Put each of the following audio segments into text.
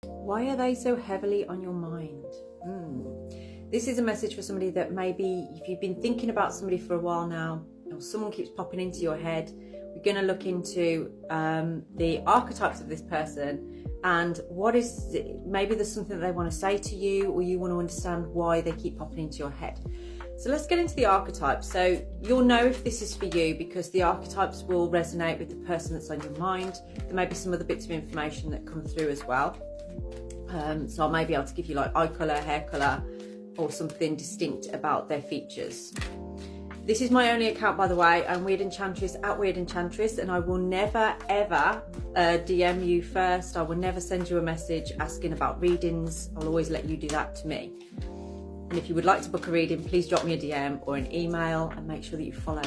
Why are they so heavily on your mind? This is a message for somebody that maybe if you've been thinking about somebody for a while now, or someone keeps popping into your head, we're going to look into the archetypes of this person and what is maybe there's something that they want to say to you, or you want to understand why they keep popping into your head. So let's get into the archetypes. So you'll know if this is for you because the archetypes will resonate with the person that's on your mind. There may be some other bits of information that come through as well. So I may be able to give you like eye colour, hair colour, or something distinct about their features. This is my only account, by the way. I'm Wyrd Enchantress at Wyrd Enchantress, and I will never ever DM you first. I will never send you a message asking about readings. I'll always let you do that to me. And if you would like to book a reading, please drop me a DM or an email and make sure that you follow.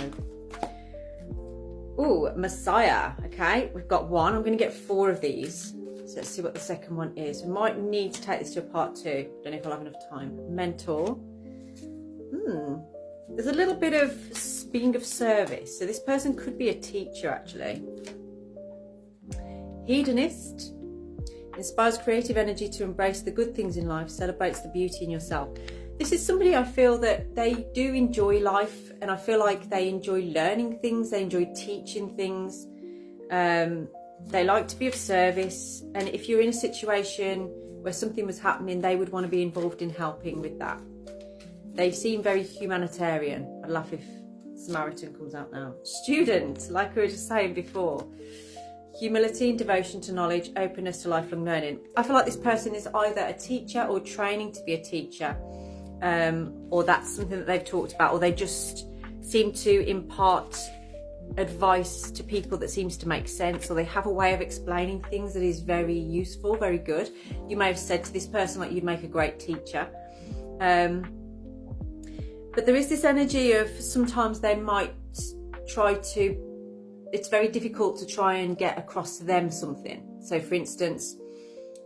Ooh, Messiah. Okay, we've got one. I'm going to get 4 of these. So let's see what the second one is. We might need to take this to a part 2. Don't know if I'll have enough time. Mentor. There's a little bit of being of service. So this person could be a teacher, actually. Hedonist. Inspires creative energy to embrace the good things in life. Celebrates the beauty in yourself. This is somebody I feel that they do enjoy life. And I feel like they enjoy learning things. They enjoy teaching things. They like to be of service, and if you're in a situation where something was happening, they would want to be involved in helping with that. They seem very humanitarian. I'd laugh if Samaritan comes out now. Student, like we were just saying before. Humility and devotion to knowledge, openness to lifelong learning. I feel like this person is either a teacher or training to be a teacher, or that's something that they've talked about, or they just seem to impart advice to people that seems to make sense, or they have a way of explaining things that is very useful, very good. You may have said to this person like you'd make a great teacher, but there is this energy of sometimes they might try to, it's very difficult to try and get across to them something. So for instance,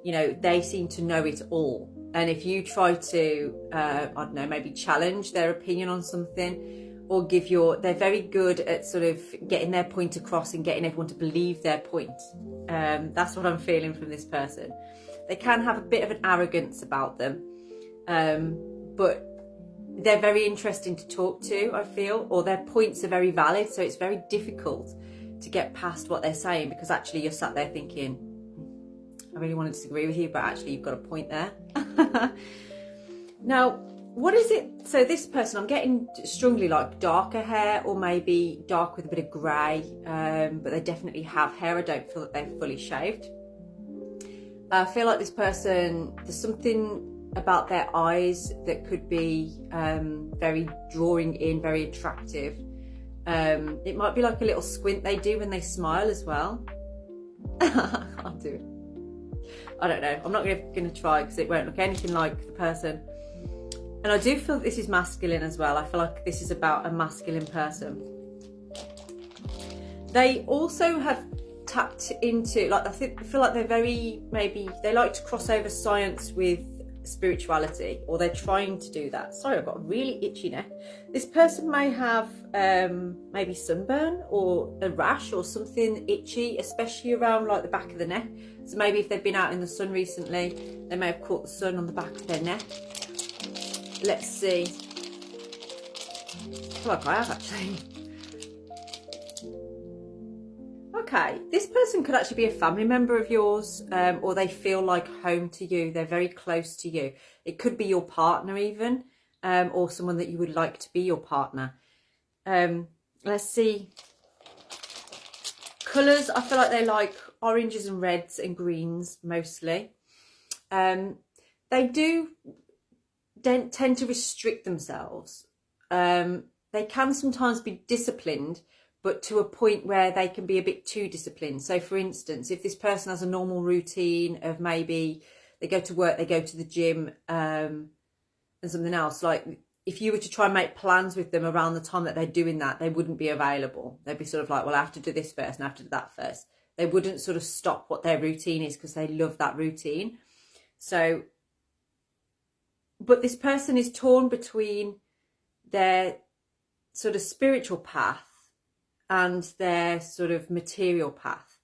you know, they seem to know it all, and if you try to I don't know, maybe challenge their opinion on something, or they're very good at sort of getting their point across and getting everyone to believe their point. That's what I'm feeling from this person. They can have a bit of an arrogance about them, but they're very interesting to talk to, I feel, or their points are very valid. So it's very difficult to get past what they're saying, because actually you're sat there thinking, I really want to disagree with you, but actually you've got a point there. Now, what is it? So this person, I'm getting strongly like darker hair, or maybe dark with a bit of grey, but they definitely have hair. I don't feel that they're fully shaved. I feel like this person, there's something about their eyes that could be very drawing in, very attractive. It might be like a little squint they do when they smile as well. I can't do it. I don't know. I'm not going to try because it won't look anything like the person. And I do feel this is masculine as well. I feel like this is about a masculine person. They also have tapped into, like, I feel like they're very, maybe they like to cross over science with spirituality, or they're trying to do that. Sorry, I've got a really itchy neck. This person may have maybe sunburn or a rash or something itchy, especially around like the back of the neck. So maybe if they've been out in the sun recently, they may have caught the sun on the back of their neck. Let's see. I feel like I have actually. Okay, this person could actually be a family member of yours, or they feel like home to you. They're very close to you. It could be your partner even, or someone that you would like to be your partner. Let's see. Colours, I feel like they like oranges and reds and greens mostly. They do tend to restrict themselves. They can sometimes be disciplined, but to a point where they can be a bit too disciplined. So for instance, if this person has a normal routine of maybe they go to work, they go to the gym, and something else, like if you were to try and make plans with them around the time that they're doing that, they wouldn't be available. They'd be sort of like, well, I have to do this first and I have to do that first. They wouldn't sort of stop what their routine is because they love that routine. So, but this person is torn between their sort of spiritual path and their sort of material path.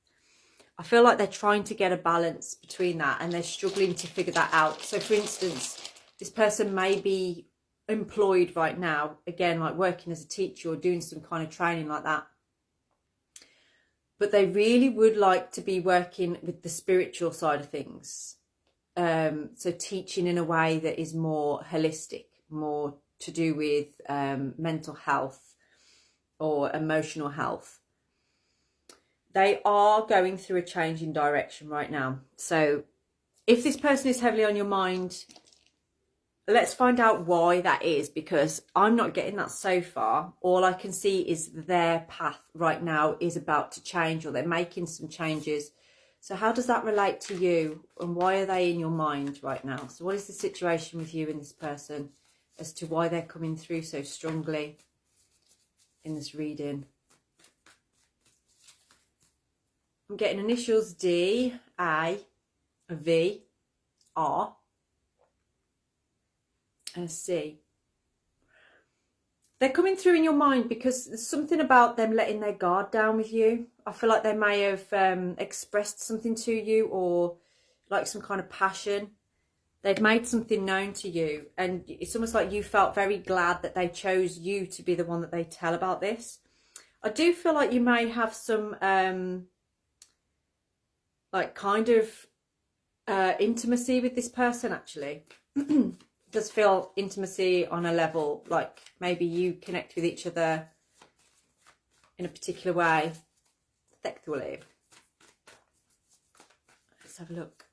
I feel like they're trying to get a balance between that and they're struggling to figure that out. So for instance, this person may be employed right now, again, like working as a teacher or doing some kind of training like that. But they really would like to be working with the spiritual side of things. So teaching in a way that is more holistic, more to do with mental health or emotional health. They are going through a change in direction right now. So if this person is heavily on your mind, let's find out why that is, because I'm not getting that so far. All I can see is their path right now is about to change, or they're making some changes. So how does that relate to you, and why are they in your mind right now? So what is the situation with you and this person as to why they're coming through so strongly in this reading? I'm getting initials D, A, V, R, and a C. They're coming through in your mind because there's something about them letting their guard down with you. I feel like they may have expressed something to you, or like some kind of passion. They've made something known to you, and it's almost like you felt very glad that they chose you to be the one that they tell about this. I do feel like you may have some like kind of intimacy with this person, actually. Does feel intimacy on a level, like maybe you connect with each other in a particular way sexually. Let's have a look.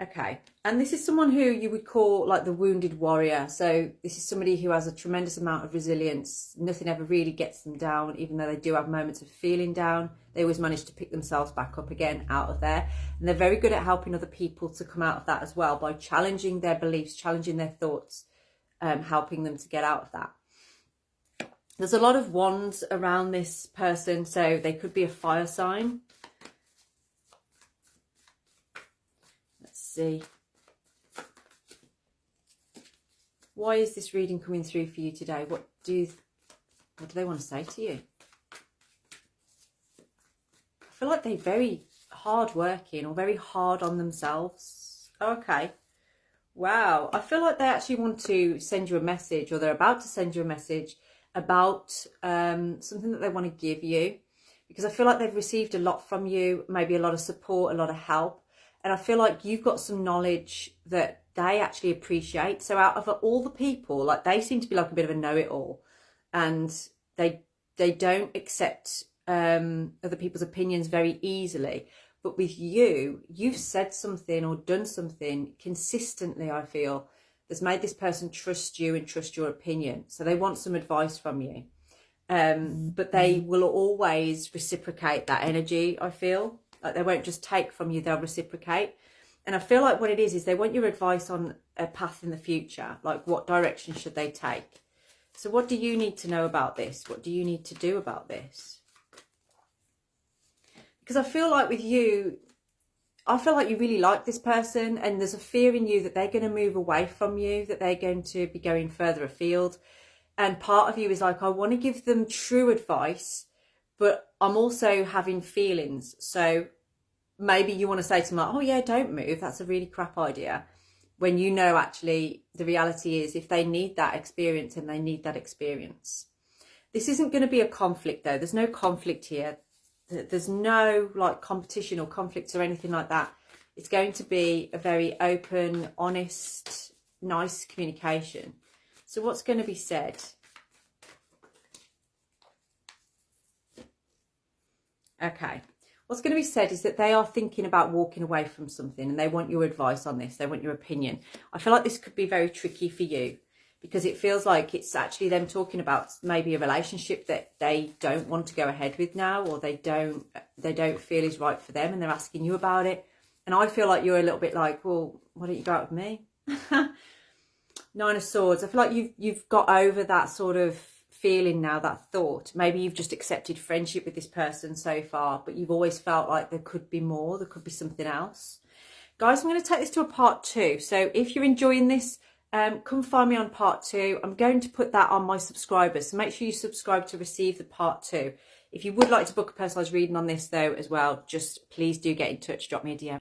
Okay, and this is someone who you would call like the wounded warrior. So this is somebody who has a tremendous amount of resilience. Nothing ever really gets them down, even though they do have moments of feeling down. They always manage to pick themselves back up again out of there. And they're very good at helping other people to come out of that as well, by challenging their beliefs, challenging their thoughts, helping them to get out of that. There's a lot of wands around this person, so they could be a fire sign. See, why is this reading coming through for you today? What do they want to say to you? I feel like they're very hard working or very hard on themselves. Okay, wow. I feel like they actually want to send you a message, or they're about to send you a message about something that they want to give you, because I feel like they've received a lot from you, maybe a lot of support, a lot of help. And I feel like you've got some knowledge that they actually appreciate. So out of all the people, like, they seem to be like a bit of a know-it-all, and they don't accept other people's opinions very easily. But with you, you've said something or done something consistently, I feel, that's made this person trust you and trust your opinion. So they want some advice from you. But they will always reciprocate that energy, I feel. Like, they won't just take from you, they'll reciprocate. And I feel like what it is they want your advice on a path in the future. Like, what direction should they take? So what do you need to know about this? What do you need to do about this? Because I feel like with you, I feel like you really like this person, and there's a fear in you that they're going to move away from you, that they're going to be going further afield. And part of you is like, I want to give them true advice, but I'm also having feelings. So maybe you want to say to them like, oh yeah, don't move, that's a really crap idea. When you know, actually, the reality is, if they need that experience, and they need that experience. This isn't going to be a conflict though. There's no conflict here. There's no like competition or conflicts or anything like that. It's going to be a very open, honest, nice communication. So what's going to be said? Okay. What's going to be said is that they are thinking about walking away from something, and they want your advice on this. They want your opinion. I feel like this could be very tricky for you, because it feels like it's actually them talking about maybe a relationship that they don't want to go ahead with now, or they don't feel is right for them, and they're asking you about it. And I feel like you're a little bit like, well, why don't you go out with me? Nine of Swords. I feel like you've got over that sort of feeling now, that thought. Maybe you've just accepted friendship with this person so far, but you've always felt like there could be more, there could be something else. Guys, I'm going to take this to a part 2. So if you're enjoying this, come find me on part 2. I'm going to put that on my subscribers, so make sure you subscribe to receive the part 2. If you would like to book a personalised reading on this though as well, just please do get in touch, drop me a DM.